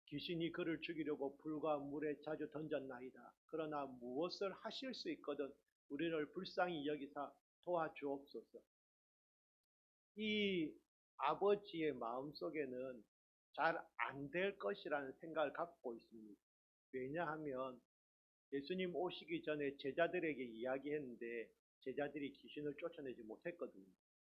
귀신이 그를 죽이려고 불과 물에 자주 던졌나이다. 그러나 무엇을 하실 수 있거든 우리를 불쌍히 여기사 도와주옵소서. 이 아버지의 마음속에는 잘 안 될 것이라는 생각을 갖고 있습니다. 왜냐하면 예수님 오시기 전에 제자들에게 이야기했는데 제자들이 귀신을 쫓아내지 못했거든요.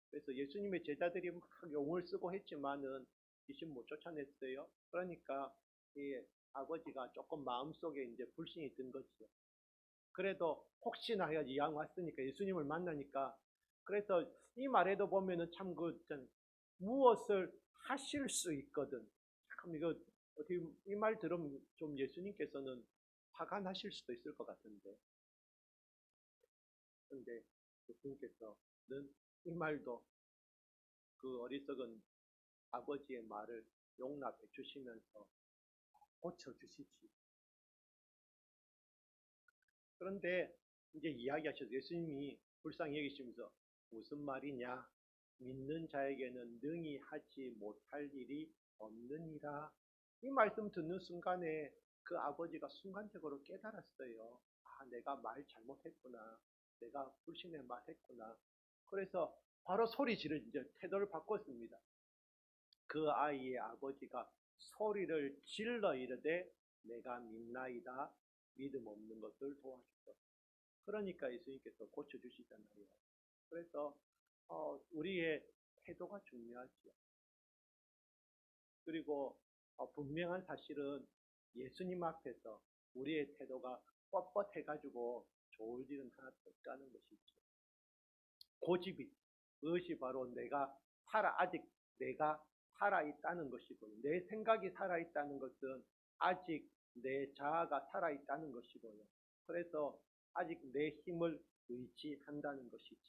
그래서 예수님의 제자들이 막 용을 쓰고 했지만은 귀신 못 쫓아냈어요. 그러니까 이 아버지가 조금 마음속에 이제 불신이 든 거죠. 그래도 혹시나 해가지고 이왕 왔으니까 예수님을 만나니까 그래서 이 말에도 보면은 참 무엇을 하실 수 있거든. 참 이거 어떻게 이 말 들으면 좀 예수님께서는 화가 나실 수도 있을 것 같은데. 근데 예수님께서는 이 말도 그 어리석은 아버지의 말을 용납해 주시면서 고쳐주시지. 그런데 이제 이야기하셔서 예수님이 불쌍히 여기시면서 무슨 말이냐? 믿는 자에게는 능히 하지 못할 일이 없느니라. 이 말씀 듣는 순간에 그 아버지가 순간적으로 깨달았어요. 아, 내가 말 잘못했구나. 내가 불신의 말 했구나. 그래서 바로 소리 지르 이제 태도를 바꿨습니다. 그 아이의 아버지가 소리를 질러 이르되 내가 믿나이다. 믿음 없는 것을 도와주소. 그러니까 예수님께서 고쳐주시잖아요. 그래서 우리의 태도가 중요하지요. 그리고 분명한 사실은 예수님 앞에서 우리의 태도가 뻣뻣해가지고 좋을 일은 하나도 없다는 것이죠. 고집이 그것이 바로 아직 내가 살아있다는 것이고요. 내 생각이 살아있다는 것은 아직 내 자아가 살아있다는 것이고요. 그래서 아직 내 힘을 의지한다는 것이지.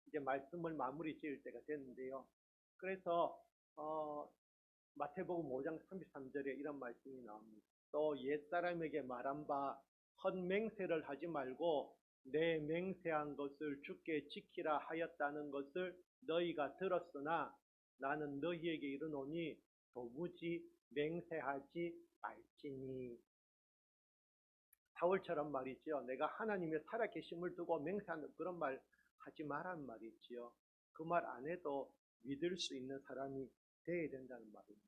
이제 말씀을 마무리 지을 때가 됐는데요. 그래서 마태복음 5장 33절에 이런 말씀이 나옵니다. 또 옛사람에게 말한 바 헛맹세를 하지 말고 내 맹세한 것을 주께 지키라 하였다는 것을 너희가 들었으나 나는 너희에게 이르노니 도무지 맹세하지 말지니. 바울처럼 말이지요. 내가 하나님의 살아계심을 두고 맹세하는 그런 말 하지 말란 말이지요. 그 말 안 해도 믿을 수 있는 사람이 되어야 된다는 말입니다.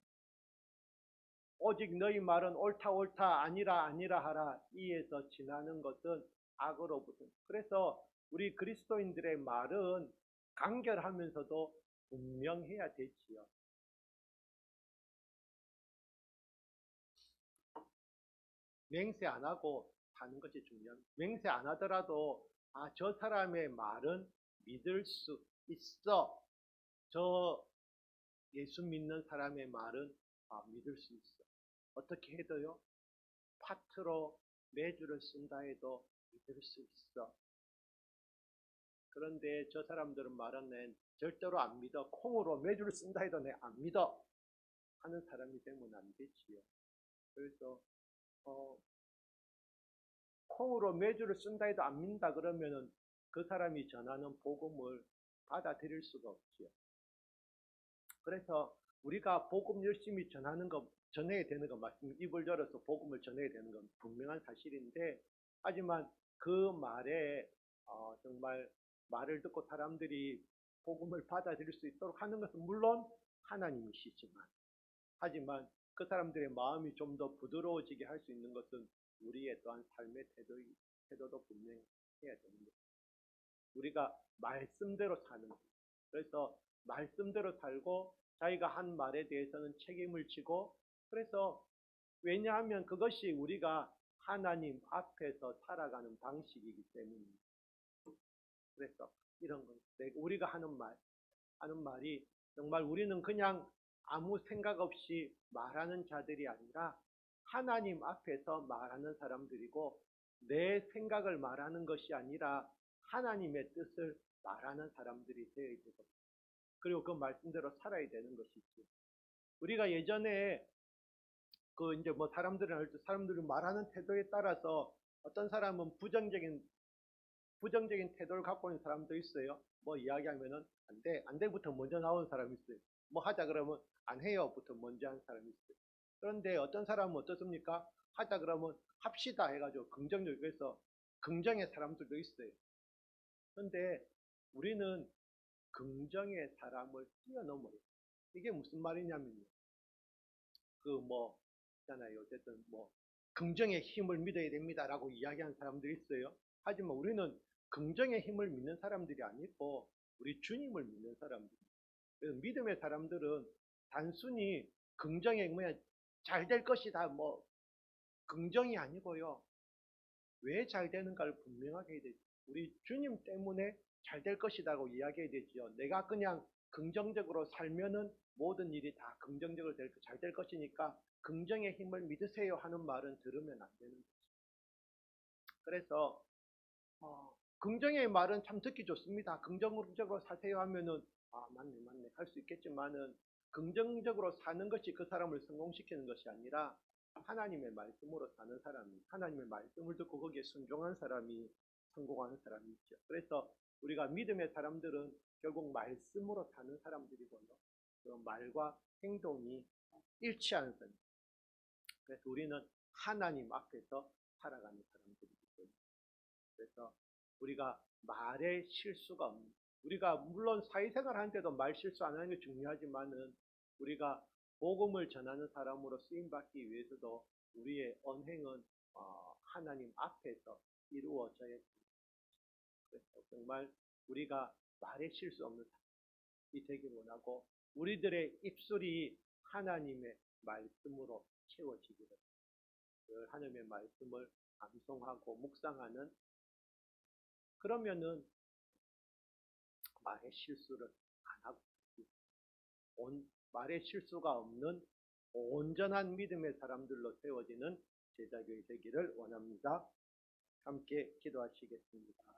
오직 너희 말은 옳다 옳다 아니라 아니라 하라 이에서 지나는 것은 악으로부터. 그래서 우리 그리스도인들의 말은 간결하면서도 분명해야 되지요. 맹세 안 하고 사는 것이 중요합니다. 맹세 안 하더라도 저 사람의 말은 믿을 수 있어. 저 예수 믿는 사람의 말은 믿을 수 있어. 어떻게 해도요? 파트로 매주를 쓴다 해도 믿을 수 있어. 그런데 저 사람들은 말은 내 절대로 안 믿어. 콩으로 매주를 쓴다 해도 내 안 믿어. 하는 사람이 되면 안 되지요. 그래서 콩으로 매주를 쓴다 해도 안 믿는다 그러면은 그 사람이 전하는 복음을 받아들일 수가 없지요. 그래서 우리가 복음 열심히 전해야 되는 거 맞습니다. 입을 열어서 복음을 전해야 되는 건 분명한 사실인데, 하지만 그 말에 정말 말을 듣고 사람들이 복음을 받아들일 수 있도록 하는 것은 물론 하나님이시지만, 하지만 그 사람들의 마음이 좀 더 부드러워지게 할 수 있는 것은 우리의 또한 삶의 태도도 분명해야 됩니다. 우리가 말씀대로 사는 것. 그래서 말씀대로 살고 자기가 한 말에 대해서는 책임을 지고, 그래서 왜냐하면 그것이 우리가 하나님 앞에서 살아가는 방식이기 때문입니다. 그래서 이런 것, 우리가 하는 말이 정말 우리는 그냥 아무 생각 없이 말하는 자들이 아니라 하나님 앞에서 말하는 사람들이고, 내 생각을 말하는 것이 아니라 하나님의 뜻을 말하는 사람들이 되어야 되고, 그리고 그 말씀대로 살아야 되는 것이지. 우리가 예전에 이제 사람들이 말하는 태도에 따라서 어떤 사람은 부정적인 태도를 갖고 있는 사람도 있어요. 뭐 이야기하면은 안 돼, 안 돼부터 먼저 나오는 사람이 있어요. 뭐 하자 그러면 안 해요부터 먼저 하는 사람이 있어요. 그런데 어떤 사람은 어떻습니까? 하자 그러면 합시다 해가지고 긍정적에서 긍정의 사람들도 있어요. 그런데 우리는 긍정의 사람을 뛰어넘어요. 이게 무슨 말이냐면요. 있잖아요. 어쨌든 긍정의 힘을 믿어야 됩니다라고 이야기하는 사람들이 있어요. 하지만 우리는 긍정의 힘을 믿는 사람들이 아니고 우리 주님을 믿는 사람들. 그래서 믿음의 사람들은 단순히 긍정의 뭐야 잘 될 것이다 긍정이 아니고요. 왜 잘 되는가를 분명하게 해야 되죠. 우리 주님 때문에 잘 될 것이라고 이야기해야 되죠. 내가 그냥 긍정적으로 살면은 모든 일이 다 긍정적으로 잘 될 것이니까 긍정의 힘을 믿으세요 하는 말은 들으면 안 되는 거죠. 그래서 긍정의 말은 참 듣기 좋습니다. 긍정적으로 사세요 하면은 맞네 할 수 있겠지만은 긍정적으로 사는 것이 그 사람을 성공시키는 것이 아니라 하나님의 말씀으로 사는 사람이 하나님의 말씀을 듣고 거기에 순종한 사람이 성공하는 사람이 있죠. 그래서 우리가 믿음의 사람들은 결국 말씀으로 사는 사람들이고요. 그 말과 행동이 일치하는 사람. 그래서 우리는 하나님 앞에서 살아가는 사람들이기 때문에. 그래서 우리가 말에 실수가 없는, 우리가 물론 사회생활 하는데도 말 실수 안 하는 게 중요하지만은 우리가 복음을 전하는 사람으로 쓰임받기 위해서도 우리의 언행은 하나님 앞에서 이루어져야 됩니다. 그래서 정말 우리가 말에 실수 없는 사람이 되길 원하고 우리들의 입술이 하나님의 말씀으로 채워지기를 하나님의 말씀을 암송하고 묵상하는 그러면은 말의 실수를 안 하고 말의 실수가 없는 온전한 믿음의 사람들로 세워지는 제자교회 되기를 원합니다. 함께 기도하시겠습니다.